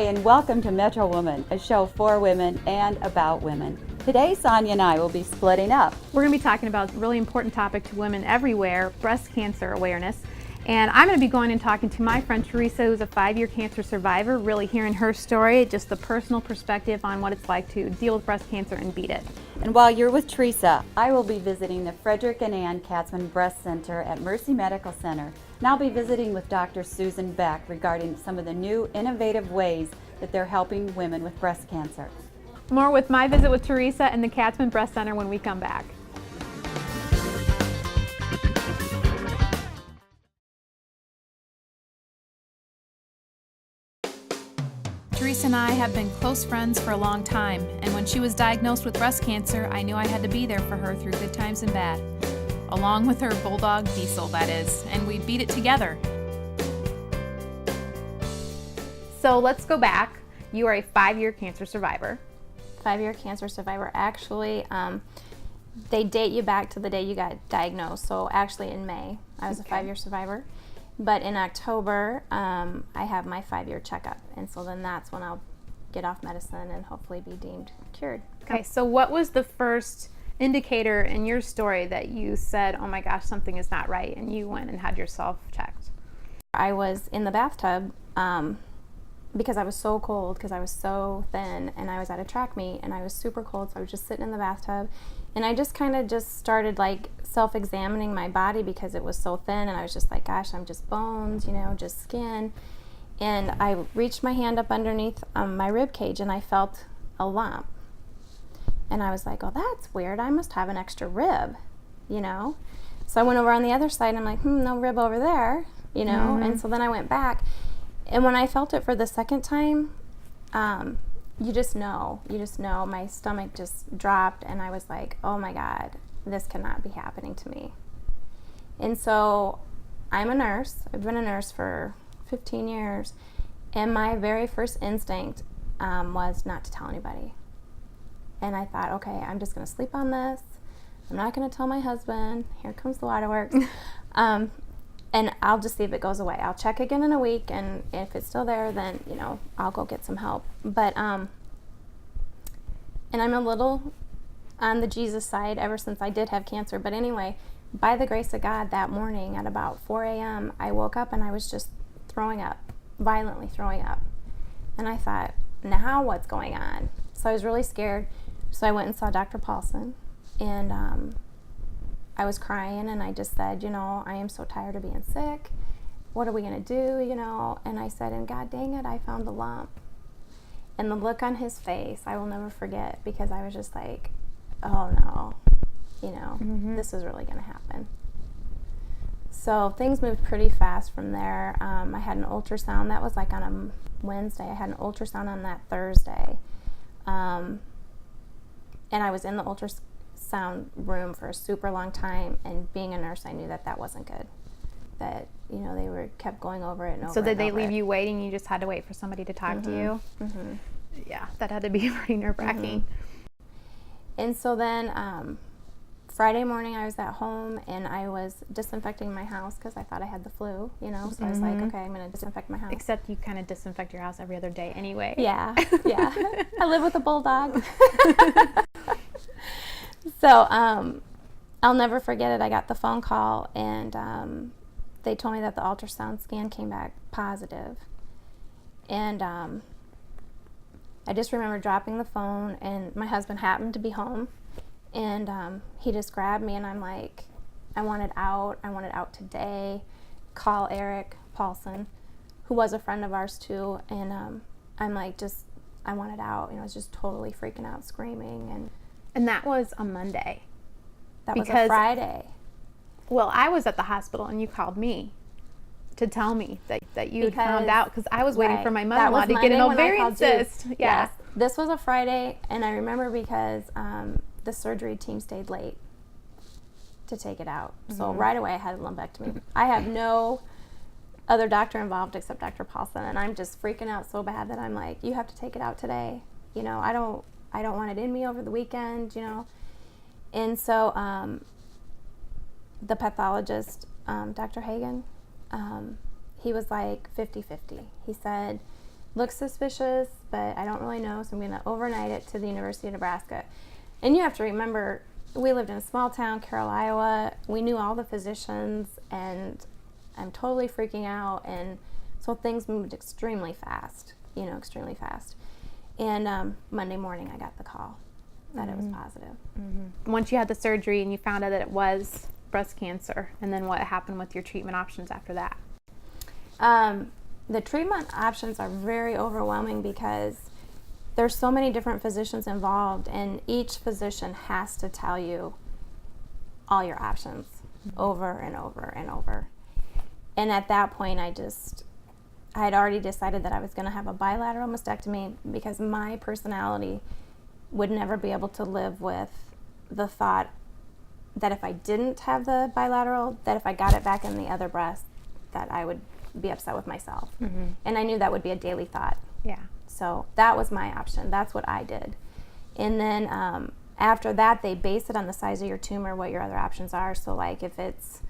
Hi, and welcome to Metro Woman, a show for women and about women. Today, Sonia and I will be splitting up. We're going to be talking about a really important topic to women everywhere, breast cancer awareness. And I'm going to be going and talking to my friend Teresa, who's a 5-year cancer survivor, really hearing her story, just the personal perspective on what it's like to deal with breast cancer and beat it. And while you're with Teresa, I will be visiting the Frederick and Ann Katzman Breast Center at Mercy Medical Center. And I'll be visiting with Dr. Susan Beck regarding some of the new innovative ways that they're helping women with breast cancer. More with my visit with Teresa and the Katzman Breast Center when we come back. Teresa and I have been close friends for a long time, and when she was diagnosed with breast cancer, I knew I had to be there for her through good times and bad. Along with her bulldog Diesel, that is, and we beat it together. So let's go back. You are a 5-year cancer survivor. 5-year cancer survivor. Actually, they date you back to the day you got diagnosed. So actually in May, I was a 5-year survivor. But in October, I have my 5-year checkup. And so then that's when I'll get off medicine and hopefully be deemed cured. Okay, so what was the first indicator in your story that you said, oh my gosh, something is not right, and you went and had yourself checked? I was in the bathtub because I was so cold, because I was so thin, and I was at a track meet, and I was super cold, so I was just sitting in the bathtub. And I just kind of just started like self-examining my body because it was so thin, and I was just like, gosh, I'm just bones, you know, just skin. And I reached my hand up underneath my rib cage, and I felt a lump. And I was like, oh, that's weird. I must have an extra rib, you know? So I went over on the other side, and I'm like, no rib over there, you know? Mm-hmm. And so then I went back. And when I felt it for the second time, you just know, my stomach just dropped, and I was like, oh my God, this cannot be happening to me. And so I'm a nurse. I've been a nurse for 15 years, and my very first instinct was not to tell anybody. And I thought, okay, I'm just going to sleep on this. I'm not going to tell my husband. Here comes the waterworks. And I'll just see if it goes away. I'll check again in a week, and if it's still there, then, you know, I'll go get some help. But, and I'm a little on the Jesus side ever since I did have cancer. But anyway, by the grace of God, that morning at about 4 a.m., I woke up and I was just throwing up, violently throwing up. And I thought, now what's going on? So I was really scared. So I went and saw Dr. Paulson, and I was crying, and I just said, you know, I am so tired of being sick. What are we going to do, you know? And I said, and God dang it, I found a lump. And the look on his face, I will never forget, because I was just like, oh no, you know, this is really going to happen. So things moved pretty fast from there. I had an ultrasound. That was like on a Wednesday. I had an ultrasound on that Thursday. And I was in the ultrasound room for a super long time, and being a nurse, I knew that that wasn't good. That, you know, they kept going over it and over. So did and they over leave it. you waiting? You just had to wait for somebody to talk to you? Mm-hmm. Yeah, that had to be pretty nerve-wracking. And so then Friday morning I was at home, and I was disinfecting my house because I thought I had the flu, you know. So I was like, okay, I'm going to disinfect my house. Except you kind of disinfect your house every other day anyway. Yeah. I live with a bulldog. So I'll never forget it. I got the phone call, and they told me that the ultrasound scan came back positive. And I just remember dropping the phone, and my husband happened to be home, and he just grabbed me, and I'm like, I want it out today. Call Eric Paulson, who was a friend of ours too, and I'm like, I want it out. You know, I was just totally freaking out, screaming, And that was a Monday. that was a Friday. Well, I was at the hospital, and you called me to tell me that you had found out, because I was waiting for my mother-in-law to get an ovarian cyst. Yeah. Yes. This was a Friday, and I remember because the surgery team stayed late to take it out. So right away I had a lumpectomy. I have no other doctor involved except Dr. Paulson, and I'm just freaking out so bad that I'm like, you have to take it out today. You know, I don't want it in me over the weekend, you know. And so the pathologist, Dr. Hagen, he was like 50-50. He said, looks suspicious, but I don't really know, so I'm going to overnight it to the University of Nebraska. And you have to remember, we lived in a small town, Carroll, Iowa. We knew all the physicians, and I'm totally freaking out. And so things moved extremely fast, extremely fast. And Monday morning, I got the call that it was positive. Once you had the surgery and you found out that it was breast cancer, and then what happened with your treatment options after that? The treatment options are very overwhelming because there's so many different physicians involved, and each physician has to tell you all your options over and over and over. And at that point, I had already decided that I was going to have a bilateral mastectomy because my personality would never be able to live with the thought that if I didn't have the bilateral, that if I got it back in the other breast, that I would be upset with myself. And I knew that would be a daily thought. Yeah. So that was my option. That's what I did. And then after that, they base it on the size of your tumor, what your other options are. So like if it's,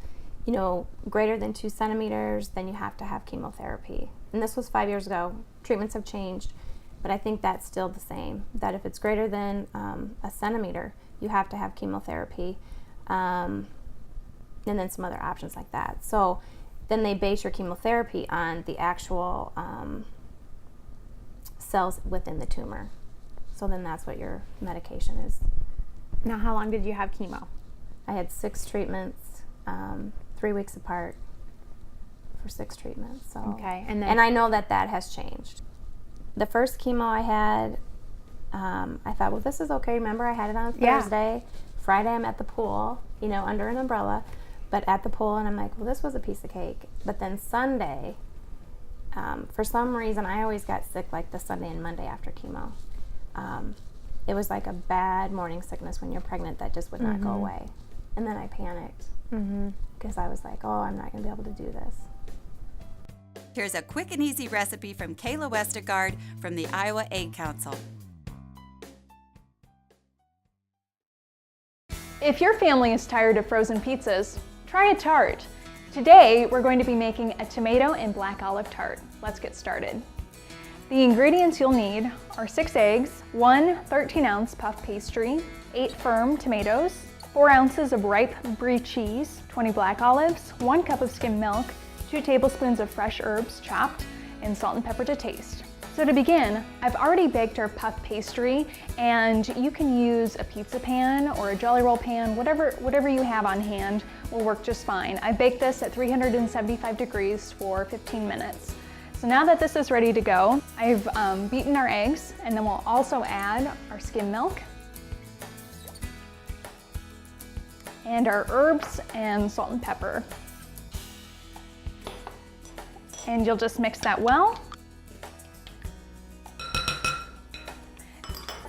greater than 2 centimeters, then you have to have chemotherapy. And this was 5 years ago. Treatments have changed, but I think that's still the same, that if it's greater than a centimeter, you have to have chemotherapy, and then some other options like that. So then they base your chemotherapy on the actual cells within the tumor. So then that's what your medication is. Now, how long did you have chemo? I had 6 treatments, 3 weeks apart for 6 treatments. So. Okay, and I know that has changed. The first chemo I had, I thought, well, this is okay. Remember, I had it on Thursday. Friday, I'm at the pool, under an umbrella, but at the pool, and I'm like, well, this was a piece of cake. But then Sunday, for some reason, I always got sick like the Sunday and Monday after chemo. It was like a bad morning sickness when you're pregnant that just would not go away. And then I panicked because I was like, oh, I'm not going to be able to do this. Here's a quick and easy recipe from Kayla Westergaard from the Iowa Egg Council. If your family is tired of frozen pizzas, try a tart. Today, we're going to be making a tomato and black olive tart. Let's get started. The ingredients you'll need are 6 eggs, 1 13-ounce puff pastry, 8 firm tomatoes, 4 ounces of ripe brie cheese, 20 black olives, 1 cup of skimmed milk, 2 tablespoons of fresh herbs chopped, and salt and pepper to taste. So to begin, I've already baked our puff pastry, and you can use a pizza pan or a Jelly Roll pan, whatever you have on hand will work just fine. I baked this at 375 degrees for 15 minutes. So now that this is ready to go, I've beaten our eggs, and then we'll also add our skim milk and our herbs and salt and pepper. And you'll just mix that well.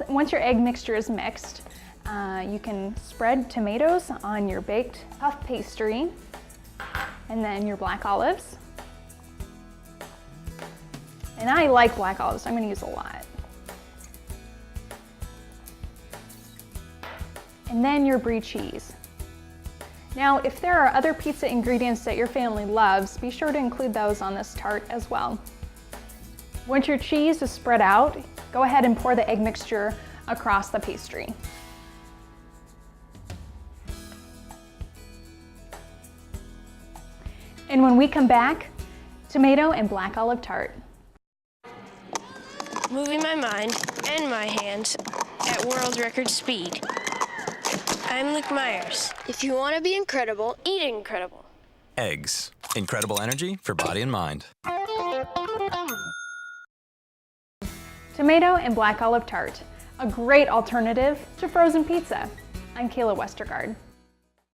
Once your egg mixture is mixed, you can spread tomatoes on your baked puff pastry and then your black olives. And I like black olives, so I'm going to use a lot. And then your brie cheese. Now, if there are other pizza ingredients that your family loves, be sure to include those on this tart as well. Once your cheese is spread out, go ahead and pour the egg mixture across the pastry. And when we come back, tomato and black olive tart. Moving my mind and my hands at world record speed. I'm Luke Myers. If you want to be incredible, eat incredible. Eggs. Incredible energy for body and mind. Tomato and black olive tart, a great alternative to frozen pizza. I'm Kayla Westergaard.